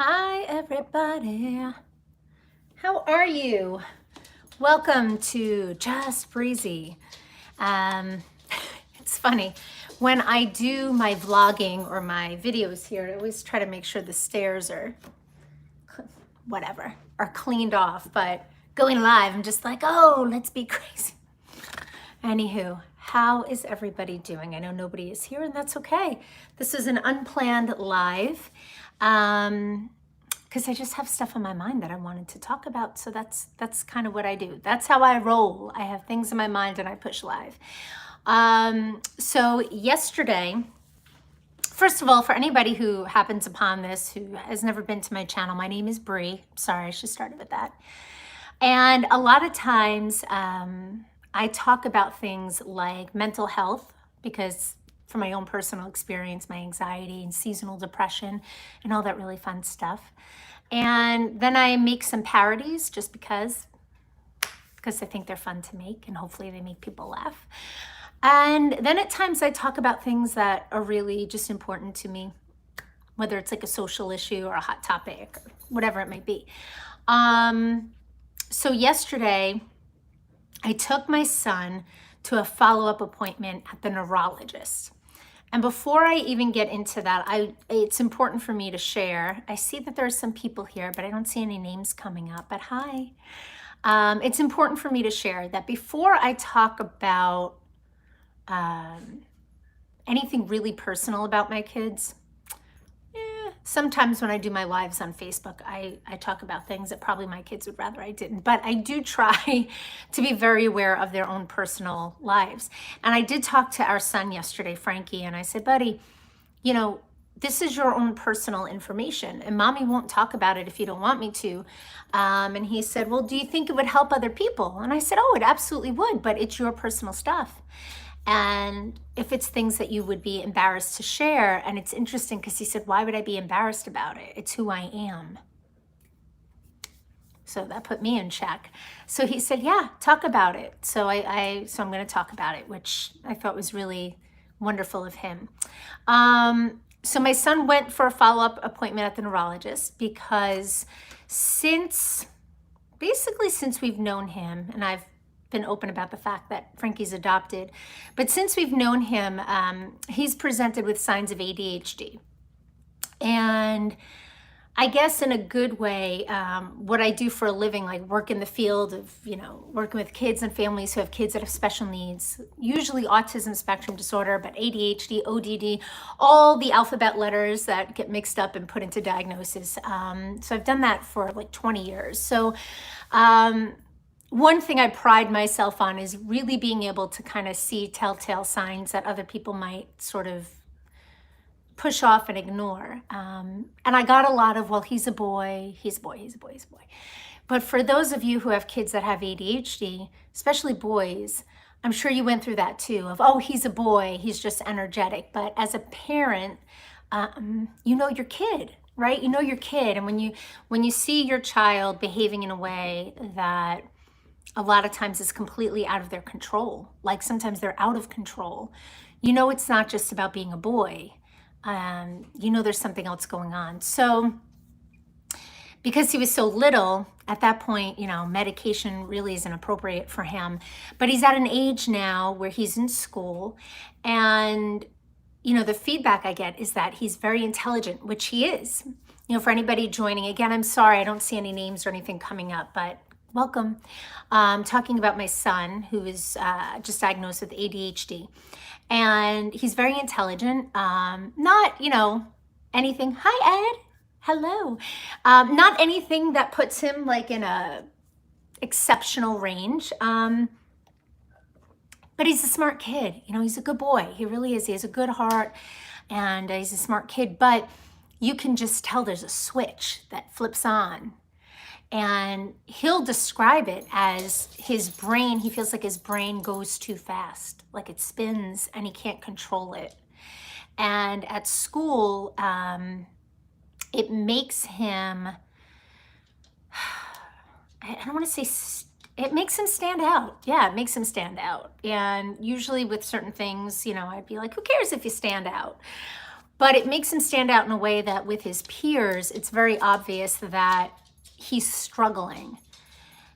Hi, everybody. How are you? Welcome to Just Breezy. Um, it's funny. When I do my vlogging or my videos here, I always try to make sure the stairs are cleaned off. But going live, I'm just like, oh, let's be crazy. Anywho, how is everybody doing? I know nobody is here, and that's okay. This is an unplanned live. Because I just have stuff on my mind that I wanted to talk about. So that's kind of what I do. That's how I roll. I have things in my mind and I push live. So yesterday, first of all, for anybody who happens upon this, who has never been to my channel, my name is Bree. Sorry, I should start with that. And a lot of times I talk about things like mental health, because from my own personal experience, my anxiety and seasonal depression and all that really fun stuff. And then I make some parodies just because I think they're fun to make and hopefully they make people laugh. And then at times I talk about things that are really just important to me, whether it's like a social issue or a hot topic or whatever it might be. So yesterday I took my son to a follow-up appointment at the neurologist. And before I even get into that, it's important for me to share. I see that there are some people here, but I don't see any names coming up, but hi. It's important for me to share that before I talk about anything really personal about my kids, sometimes when I do my lives on Facebook, I talk about things that probably my kids would rather I didn't, but I do try to be very aware of their own personal lives. And I did talk to our son yesterday, Frankie, and I said, buddy, you know, this is your own personal information and mommy won't talk about it if you don't want me to. And he said, well, do you think it would help other people? And I said, oh, it absolutely would, but it's your personal stuff. And if it's things that you would be embarrassed to share, and it's interesting because he said, why would I be embarrassed about it? It's who I am. So that put me in check. So he said, yeah, talk about it. So I'm going to talk about it, which I thought was really wonderful of him. So my son went for a follow-up appointment at the neurologist because since we've known him, and I've been open about the fact that Frankie's adopted, but since we've known him, he's presented with signs of ADHD. And I guess in a good way, what I do for a living, like work in the field of, working with kids and families who have kids that have special needs, usually autism spectrum disorder, but ADHD, ODD, all the alphabet letters that get mixed up and put into diagnosis. So I've done that for like 20 years. So one thing I pride myself on is really being able to kind of see telltale signs that other people might sort of push off and ignore. And I got a lot of, well, he's a boy, he's a boy, he's a boy, he's a boy. But for those of you who have kids that have ADHD, especially boys, I'm sure you went through that too, of, oh, he's a boy, he's just energetic. But as a parent, you know your kid, right? You know your kid. And when you see your child behaving in a way that a lot of times is completely out of their control, like sometimes they're out of control, you know it's not just about being a boy. You know there's something else going on. So because he was so little, at that point, medication really isn't appropriate for him. But he's at an age now where he's in school, and the feedback I get is that he's very intelligent, which he is. For anybody joining, again, I'm sorry, I don't see any names or anything coming up, but welcome. Talking about my son who is just diagnosed with ADHD. And he's very intelligent, not, anything. Hi, Ed. Hello. Not anything that puts him like in a exceptional range. But he's a smart kid. He's a good boy. He really is. He has a good heart and he's a smart kid. But you can just tell there's a switch that flips on. And he'll describe it as his brain, he feels like his brain goes too fast, like it spins and he can't control it. And at school, it makes him, I don't want to say, it makes him stand out. Yeah, it makes him stand out. And usually with certain things, I'd be like, who cares if you stand out? but it makes him stand out in a way that with his peers, it's very obvious that he's struggling.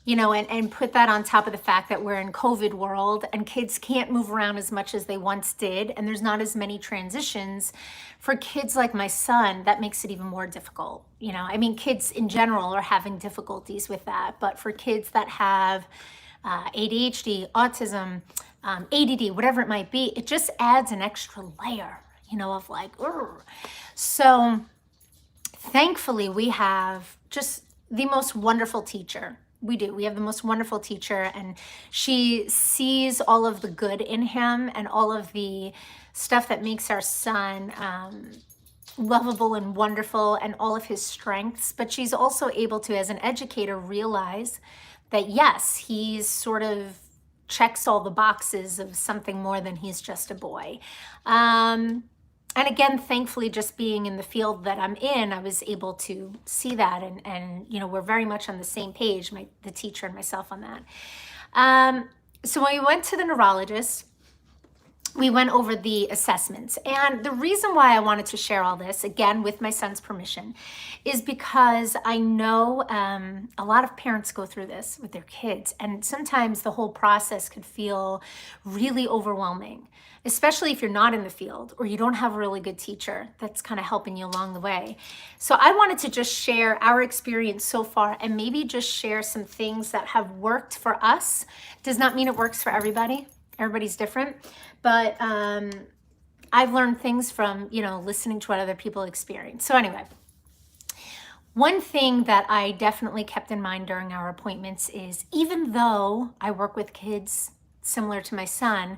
And put that on top of the fact that we're in COVID world and kids can't move around as much as they once did. And there's not as many transitions for kids like my son. That makes it even more difficult. Kids in general are having difficulties with that. But for kids that have ADHD, autism, ADD, whatever it might be, it just adds an extra layer, of like, ugh. So thankfully we have just the most wonderful teacher. We do. We have the most wonderful teacher, and she sees all of the good in him and all of the stuff that makes our son lovable and wonderful and all of his strengths. But she's also able to, as an educator, realize that yes, he's sort of checks all the boxes of something more than he's just a boy. And again, thankfully, just being in the field that I'm in, I was able to see that. And we're very much on the same page, the teacher and myself on that. So when we went to the neurologist, we went over the assessments. And the reason why I wanted to share all this, again, with my son's permission, is because I know a lot of parents go through this with their kids. And sometimes the whole process could feel really overwhelming, especially if you're not in the field or you don't have a really good teacher that's kind of helping you along the way. So I wanted to just share our experience so far and maybe just share some things that have worked for us. Does not mean it works for everybody. Everybody's different. But I've learned things from, listening to what other people experience. So anyway, one thing that I definitely kept in mind during our appointments is, even though I work with kids similar to my son,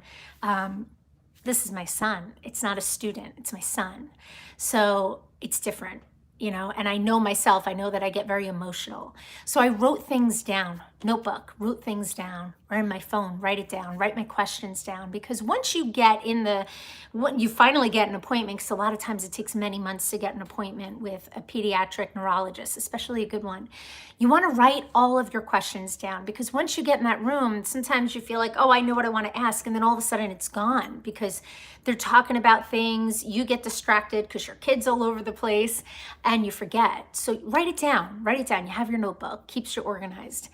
this is my son. It's not a student. It's my son. So it's different, and I know myself. I know that I get very emotional. So I wrote things down, notebook, wrote things down, or in my phone, write it down, write my questions down. Because once you get you finally get an appointment, because a lot of times it takes many months to get an appointment with a pediatric neurologist, especially a good one. You want to write all of your questions down, because once you get in that room, sometimes you feel like, oh, I know what I want to ask. And then all of a sudden it's gone because they're talking about things. You get distracted because your kid's all over the place and you forget. So write it down. You have your notebook, keeps you organized.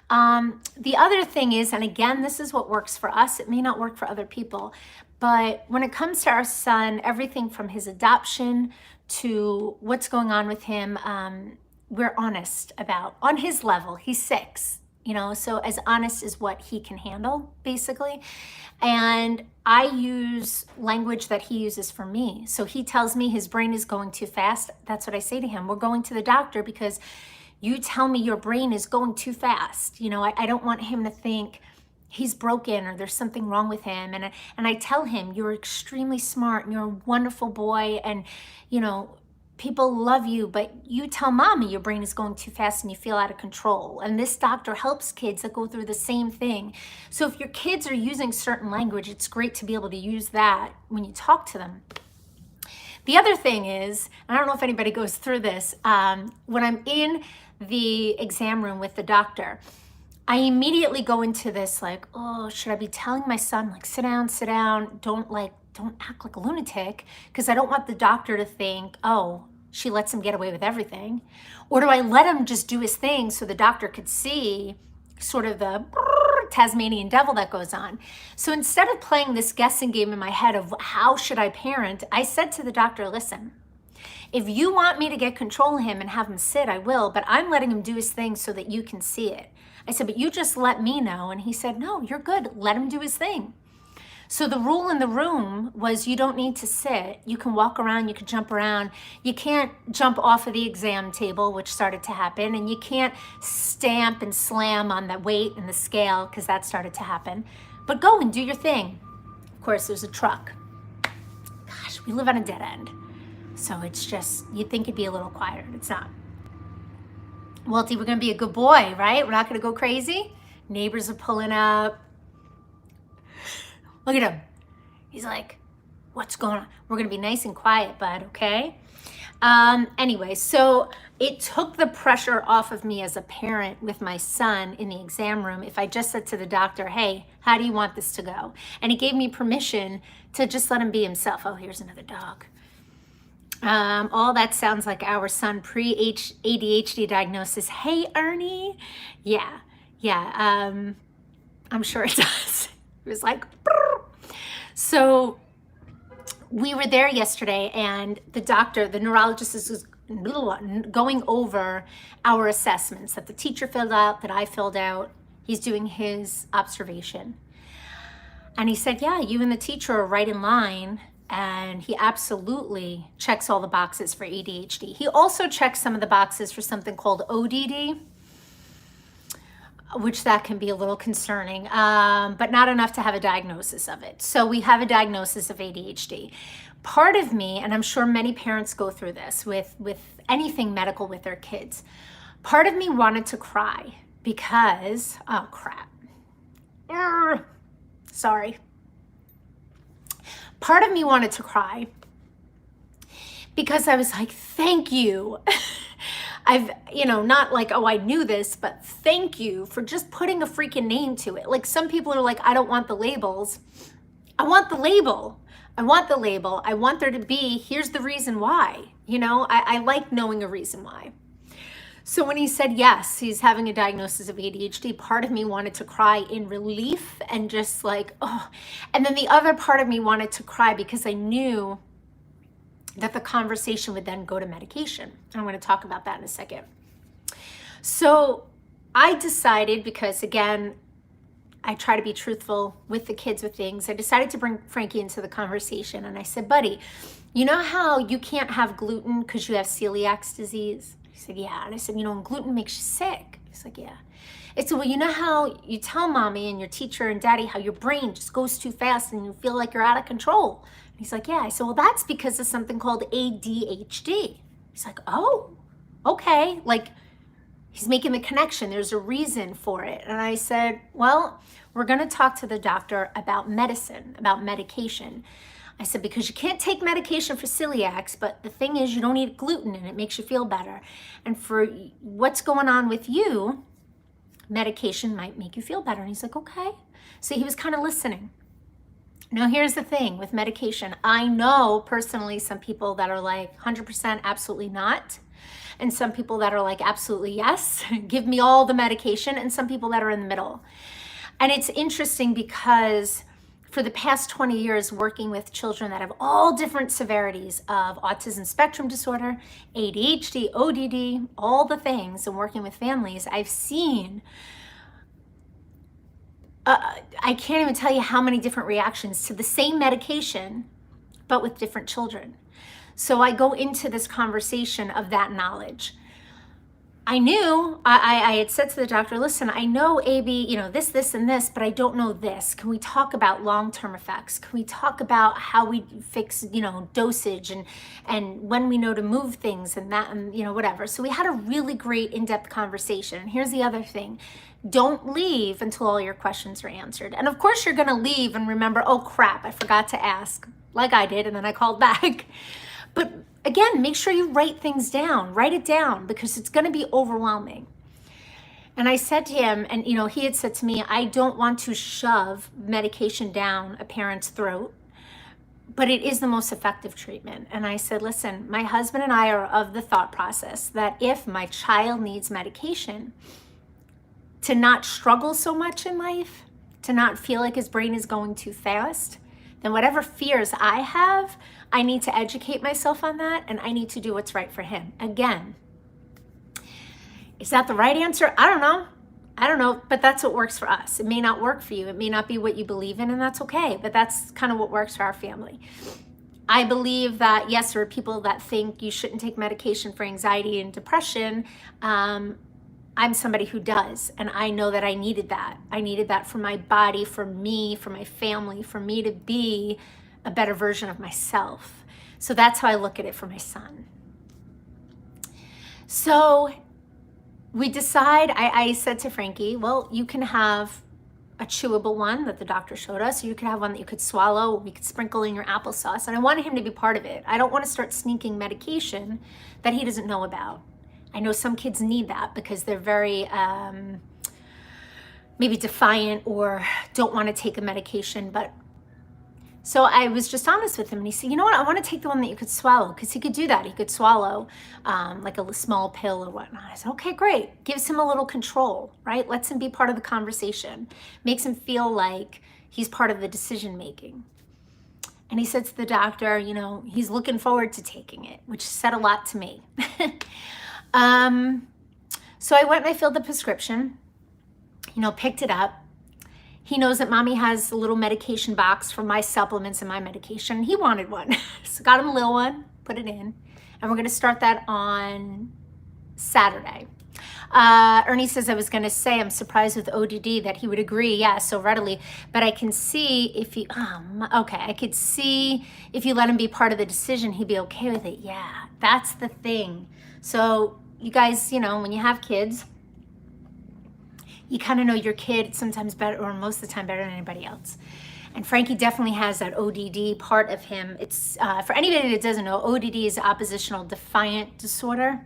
The other thing is, and again, this is what works for us. It may not work for other people, but when it comes to our son, everything from his adoption to what's going on with him, we're honest about, on his level. He's 6, so as honest as what he can handle, basically. And I use language that he uses for me. So he tells me his brain is going too fast. That's what I say to him. We're going to the doctor because you tell me your brain is going too fast. I don't want him to think he's broken or there's something wrong with him. And I tell him, you're extremely smart and you're a wonderful boy. And, people love you, but you tell mommy your brain is going too fast and you feel out of control. And this doctor helps kids that go through the same thing. So if your kids are using certain language, it's great to be able to use that when you talk to them. The other thing is, I don't know if anybody goes through this, when I'm in the exam room with the doctor, I immediately go into this like, oh, should I be telling my son, like, sit down, don't act like a lunatic, because I don't want the doctor to think, oh, she lets him get away with everything. Or do I let him just do his thing so the doctor could see sort of the Tasmanian devil that goes on? So instead of playing this guessing game in my head of how should I parent, I said to the doctor, listen, if you want me to get control of him and have him sit, I will, but I'm letting him do his thing so that you can see it. I said, but you just let me know. And he said, no, you're good. Let him do his thing. So the rule in the room was you don't need to sit. You can walk around, you can jump around. You can't jump off of the exam table, which started to happen. And you can't stamp and slam on the weight and the scale, because that started to happen. But go and do your thing. Of course, there's a truck. Gosh, we live on a dead end. So it's just, you'd think it'd be a little quieter. It's not. Walty, we're going to be a good boy, right? We're not going to go crazy. Neighbors are pulling up. Look at him. He's like, what's going on? We're going to be nice and quiet, bud, okay? Anyway, so it took the pressure off of me as a parent with my son in the exam room if I just said to the doctor, hey, how do you want this to go? And he gave me permission to just let him be himself. Oh, here's another dog. All that sounds like our son pre-ADHD diagnosis. Hey, Ernie. Yeah, yeah. I'm sure it does. It was like, brrr. So we were there yesterday, and the doctor, the neurologist, is going over our assessments that the teacher filled out, that I filled out. He's doing his observation. And he said, yeah, you and the teacher are right in line. And he absolutely checks all the boxes for ADHD. He also checks some of the boxes for something called ODD, which that can be a little concerning, but not enough to have a diagnosis of it. So we have a diagnosis of ADHD. Part of me, and I'm sure many parents go through this with anything medical with their kids, part of me wanted to cry because, oh crap, sorry. Part of me wanted to cry because I was like, thank you. I've, not like, oh, I knew this, but thank you for just putting a freaking name to it. Like, some people are like, I don't want the labels. I want the label. I want the label. I want there to be, here's the reason why. I like knowing a reason why. So when he said, yes, he's having a diagnosis of ADHD, part of me wanted to cry in relief and just like, oh. And then the other part of me wanted to cry because I knew that the conversation would then go to medication. I'm going to talk about that in a second. So I decided, because again, I try to be truthful with the kids with things, I decided to bring Frankie into the conversation. And I said, buddy, you know how you can't have gluten because you have celiac disease? He said, yeah. And I said, and gluten makes you sick. He's like, yeah. I said, well, you know how you tell mommy and your teacher and daddy how your brain just goes too fast and you feel like you're out of control? He's like, yeah. I said, well, that's because of something called ADHD. He's like, oh, okay. Like, he's making the connection. There's a reason for it. And I said, well, we're going to talk to the doctor about medicine, about medication. I said, because you can't take medication for celiacs, but the thing is you don't eat gluten and it makes you feel better. And for what's going on with you, medication might make you feel better. And he's like, okay. So he was kind of listening. Now, here's the thing with medication. I know personally some people that are like 100% absolutely not. And some people that are like absolutely yes, give me all the medication. And some people that are in the middle. And it's interesting because for the past 20 years working with children that have all different severities of autism spectrum disorder, ADHD, ODD, all the things, and working with families, I've seen I can't even tell you how many different reactions to the same medication, but with different children. So I go into this conversation of that knowledge. I knew, I had said to the doctor, listen, I know AB, this, and this, but I don't know this. Can we talk about long-term effects? Can we talk about how we fix, dosage and when we know to move things and that, and, whatever. So we had a really great in-depth conversation. And here's the other thing. Don't leave until all your questions are answered. And of course you're going to leave and remember, oh crap, I forgot to ask, like I did, and then I called back. But again, make sure you write things down, write it down, because it's going to be overwhelming. And I said to him, and he had said to me, I don't want to shove medication down a parent's throat, but it is the most effective treatment. And I said, listen, my husband and I are of the thought process that if my child needs medication, to not struggle so much in life, to not feel like his brain is going too fast, then whatever fears I have, I need to educate myself on that, and I need to do what's right for him. Again, is that the right answer? I don't know, but that's what works for us. It may not work for you. It may not be what you believe in, and that's okay, but that's kind of what works for our family. I believe that, yes, there are people that think you shouldn't take medication for anxiety and depression. I'm somebody who does, and I know that I needed that. I needed that for my body, for me, for my family, for me to be a better version of myself. So that's how I look at it for my son. So we decide, I said to Frankie, well, you can have a chewable one that the doctor showed us, or you could have one that you could swallow, or we could sprinkle in your applesauce. And I wanted him to be part of it. I don't want to start sneaking medication that he doesn't know about. I know some kids need that because they're very maybe defiant or don't want to take a medication, but So I was just honest with him, and he said, you know what, I want to take the one that you could swallow, because he could do that. He could swallow like a small pill or whatnot. I said, okay, great. Gives him a little control, right? Lets him be part of the conversation. Makes him feel like he's part of the decision making. And he said to the doctor, you know, he's looking forward to taking it, which said a lot to me. So I went and I filled the prescription, you know, picked it up. He knows that mommy has a little medication box for my supplements and my medication. He wanted one. So got him a little one, put it in. And we're going to start that on Saturday. Ernie says, I was going to say, I'm surprised with ODD that he would agree, yeah, so readily. But I can see if you, I could see if you let him be part of the decision, he'd be okay with it. Yeah, that's the thing. So you guys, you know, when you have kids, you kind of know your kid sometimes better, or most of the time better than anybody else. And Frankie definitely has that ODD part of him. It's, for anybody that doesn't know, ODD is oppositional defiant disorder.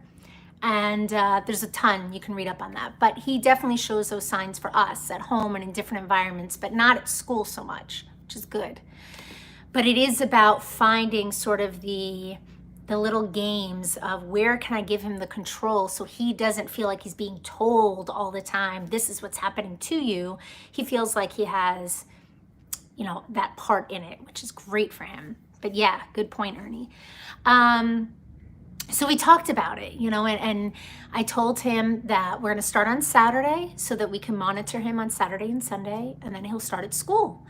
And there's a ton you can read up on that. But he definitely shows those signs for us at home and in different environments, but not at school so much, which is good. But it is about finding sort of the little games of where can I give him the control so he doesn't feel like he's being told all the time, this is what's happening to you. He feels like he has, you know, that part in it, which is great for him. But yeah, good point, Ernie. So we talked about it, you know, and I told him that we're going to start on Saturday so that we can monitor him on Saturday and Sunday, and then he'll start at school.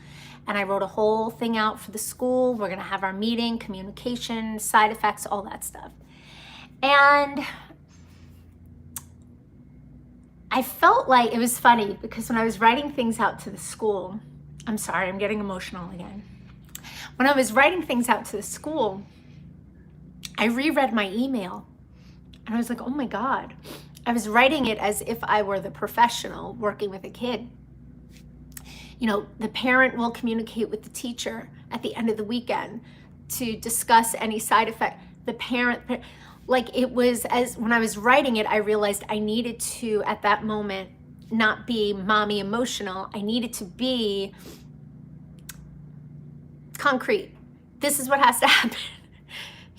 And I wrote a whole thing out for the school. We're going to have our meeting, communication, side effects, all that stuff. And I felt like it was funny because when I was writing things out to the school, I'm sorry, I'm getting emotional again. When I was writing things out to the school, I reread my email and I was like, oh my God. I was writing it as if I were the professional working with a kid. You know, the parent will communicate with the teacher at the end of the weekend to discuss any side effect. The parent, like it was, as when I was writing it, I realized I needed to, at that moment, not be mommy emotional. I needed to be concrete. This is what has to happen.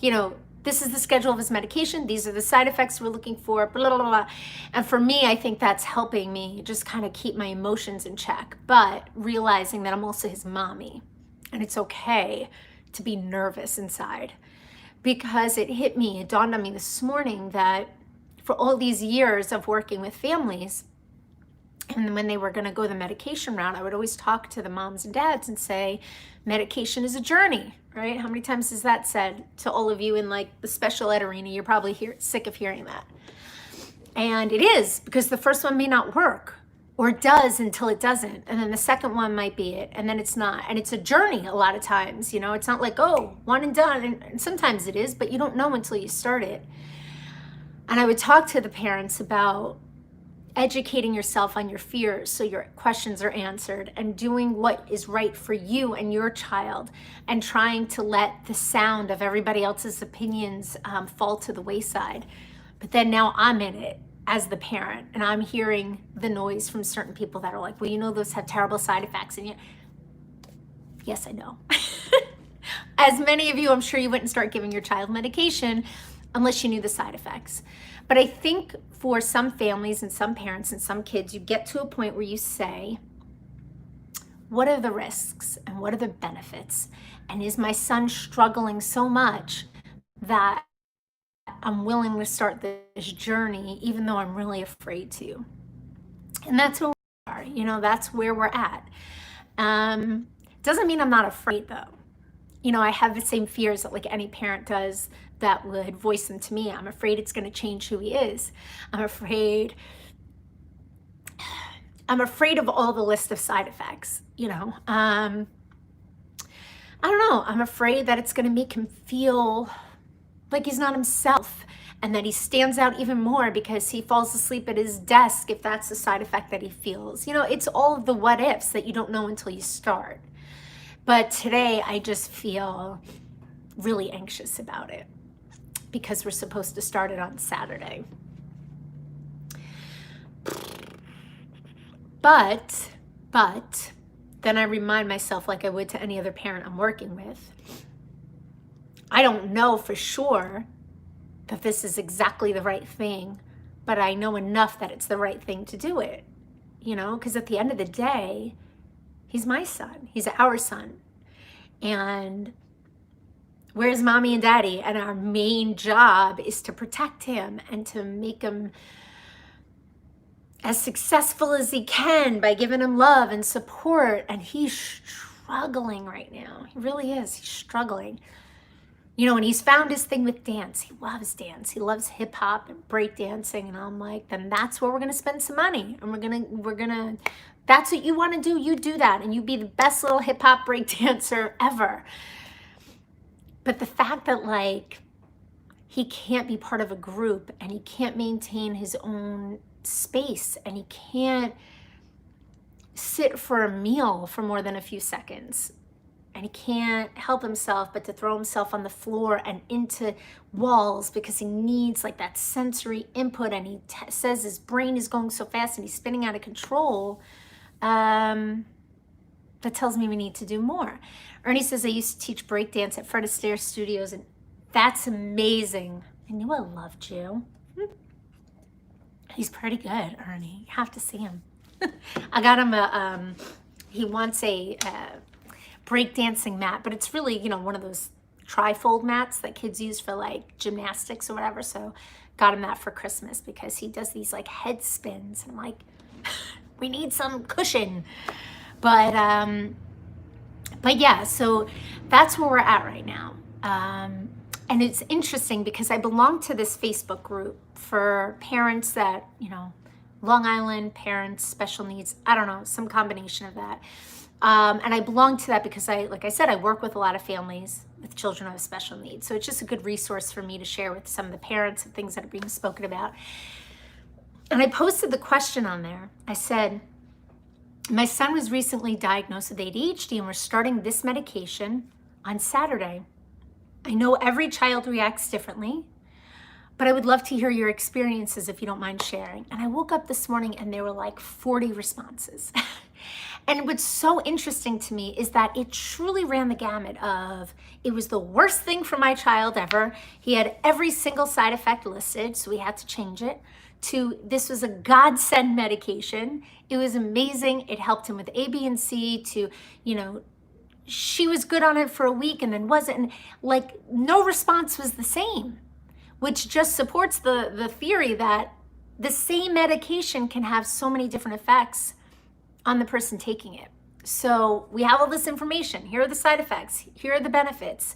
You know, this is the schedule of his medication. These are the side effects we're looking for, blah, blah, blah. And for me, I think that's helping me just kind of keep my emotions in check, but realizing that I'm also his mommy and it's okay to be nervous inside, because it hit me, it dawned on me this morning that for all these years of working with families, and when they were going to go the medication route, I would always talk to the moms and dads and say, medication is a journey, right? How many times is that said to all of you in like the special ed arena? You're probably sick of hearing that. And it is, because the first one may not work, or it does until it doesn't. And then the second one might be it, and then it's not. And it's a journey a lot of times, you know, it's not like, oh, one and done. And sometimes it is, but you don't know until you start it. And I would talk to the parents about educating yourself on your fears so your questions are answered, and doing what is right for you and your child, and trying to let the sound of everybody else's opinions fall to the wayside. But then now I'm in it as the parent, and I'm hearing the noise from certain people that are like, well, you know, those have terrible side effects. And yes, I know. As many of you, I'm sure you wouldn't start giving your child medication unless you knew the side effects. But I think for some families and some parents and some kids, you get to a point where you say, what are the risks and what are the benefits? And is my son struggling so much that I'm willing to start this journey even though I'm really afraid to? And that's where we are, you know, that's where we're at. Doesn't mean I'm not afraid though. You know, I have the same fears that like any parent does that would voice them to me. I'm afraid it's going to change who he is. I'm afraid of all the list of side effects, you know. I don't know. I'm afraid that it's going to make him feel like he's not himself, and that he stands out even more because he falls asleep at his desk if that's the side effect that he feels. You know, it's all of the what ifs that you don't know until you start. But today I just feel really anxious about it because we're supposed to start it on Saturday. But then I remind myself, like I would to any other parent I'm working with, I don't know for sure that this is exactly the right thing, but I know enough that it's the right thing to do it, because at the end of the day, he's my son, he's our son. And where's mommy and daddy? And our main job is to protect him and to make him as successful as he can by giving him love and support. And he's struggling right now. He really is. He's struggling. And he's found his thing with dance. He loves dance. He loves hip hop and break dancing. And I'm like, then that's where we're going to spend some money. And we're going to, that's what you want to do. You do that. And you be the best little hip hop break dancer ever. But the fact that like, he can't be part of a group and he can't maintain his own space and he can't sit for a meal for more than a few seconds. And he can't help himself but to throw himself on the floor and into walls because he needs like that sensory input. And he says his brain is going so fast and he's spinning out of control. That tells me we need to do more. Ernie says, I used to teach breakdance at Fred Astaire Studios, and that's amazing. I knew I loved you. He's pretty good, Ernie. You have to see him. I got him he wants a breakdancing mat, but it's really, one of those trifold mats that kids use for like gymnastics or whatever. So got him that for Christmas because he does these like head spins. And I'm like, we need some cushion. But yeah, so that's where we're at right now. And it's interesting because I belong to this Facebook group for parents that, Long Island parents, special needs, I don't know, some combination of that. And I belong to that because like I said, I work with a lot of families with children who have special needs. So it's just a good resource for me to share with some of the parents and things that are being spoken about. And I posted the question on there. I said, my son was recently diagnosed with ADHD and we're starting this medication on Saturday. I know every child reacts differently, but I would love to hear your experiences if you don't mind sharing. And I woke up this morning and there were like 40 responses. And what's so interesting to me is that it truly ran the gamut of, it was the worst thing for my child ever. He had every single side effect listed, so we had to change it, to this was a godsend medication. It was amazing. It helped him with A, B, and C, to, she was good on it for a week and then wasn't. And like no response was the same, which just supports the theory that the same medication can have so many different effects on the person taking it. So we have all this information. Here are the side effects. Here are the benefits.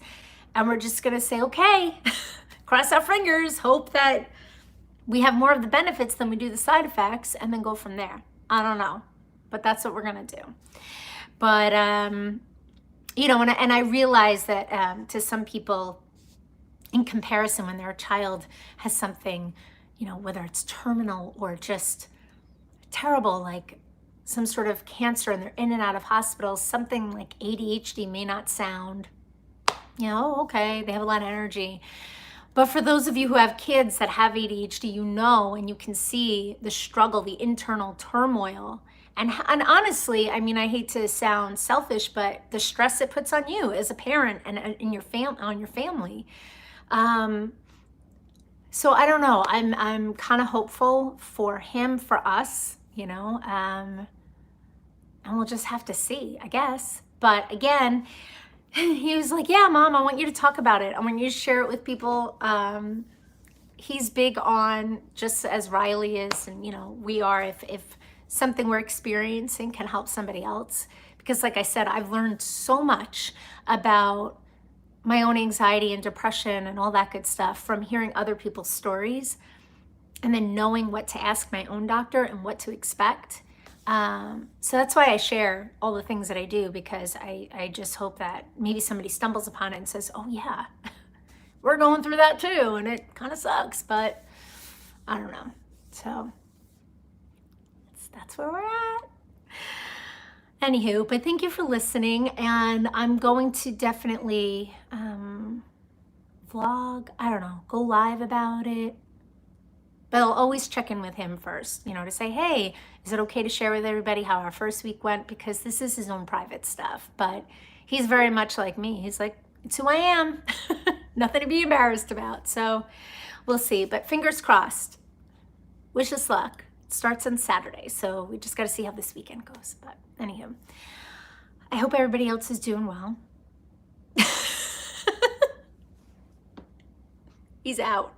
And we're just going to say, okay, cross our fingers, hope that we have more of the benefits than we do the side effects, and then go from there. I don't know, but that's what we're going to do. But, and I realize that to some people, in comparison, when their child has something, whether it's terminal or just terrible, like some sort of cancer and they're in and out of hospitals, something like ADHD may not sound, okay, they have a lot of energy. But for those of you who have kids that have ADHD, and you can see the struggle, the internal turmoil. And honestly, I mean, I hate to sound selfish, but the stress it puts on you as a parent and in your on your family. So I don't know. I'm kind of hopeful for him, for us, and we'll just have to see, I guess. But again, he was like, yeah, Mom, I want you to talk about it. I want you to share it with people. He's big on, just as Riley is, and we are, if something we're experiencing can help somebody else. Because like I said, I've learned so much about my own anxiety and depression and all that good stuff from hearing other people's stories and then knowing what to ask my own doctor and what to expect. So that's why I share all the things that I do, because I just hope that maybe somebody stumbles upon it and says, oh yeah, we're going through that too. And it kind of sucks, but I don't know. So that's where we're at. Anywho, but thank you for listening. And I'm going to definitely vlog, I don't know, go live about it. But I'll always check in with him first, to say, hey, is it okay to share with everybody how our first week went? Because this is his own private stuff. But he's very much like me. He's like, it's who I am. Nothing to be embarrassed about. So we'll see. But fingers crossed. Wish us luck. It starts on Saturday. So we just got to see how this weekend goes. But anywho, I hope everybody else is doing well. He's out.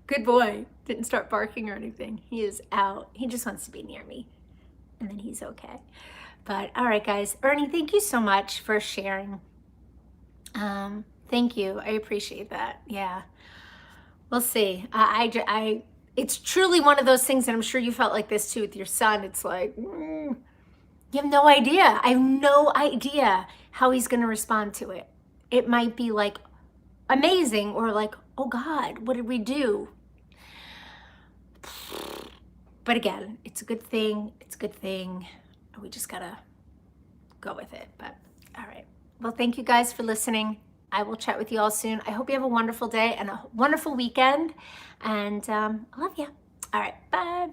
Good boy. Didn't start barking or anything. He is out. He just wants to be near me. And then he's okay. But all right, guys. Ernie, thank you so much for sharing. Thank you. I appreciate that. Yeah. We'll see. It's truly one of those things, and I'm sure you felt like this too with your son. It's like, you have no idea. I have no idea how he's going to respond to it. It might be like amazing or like, oh God, what did we do? But again, it's a good thing. It's a good thing. We just gotta go with it. But all right. Well, thank you guys for listening. I will chat with you all soon. I hope you have a wonderful day and a wonderful weekend. And I love you. All right. Bye.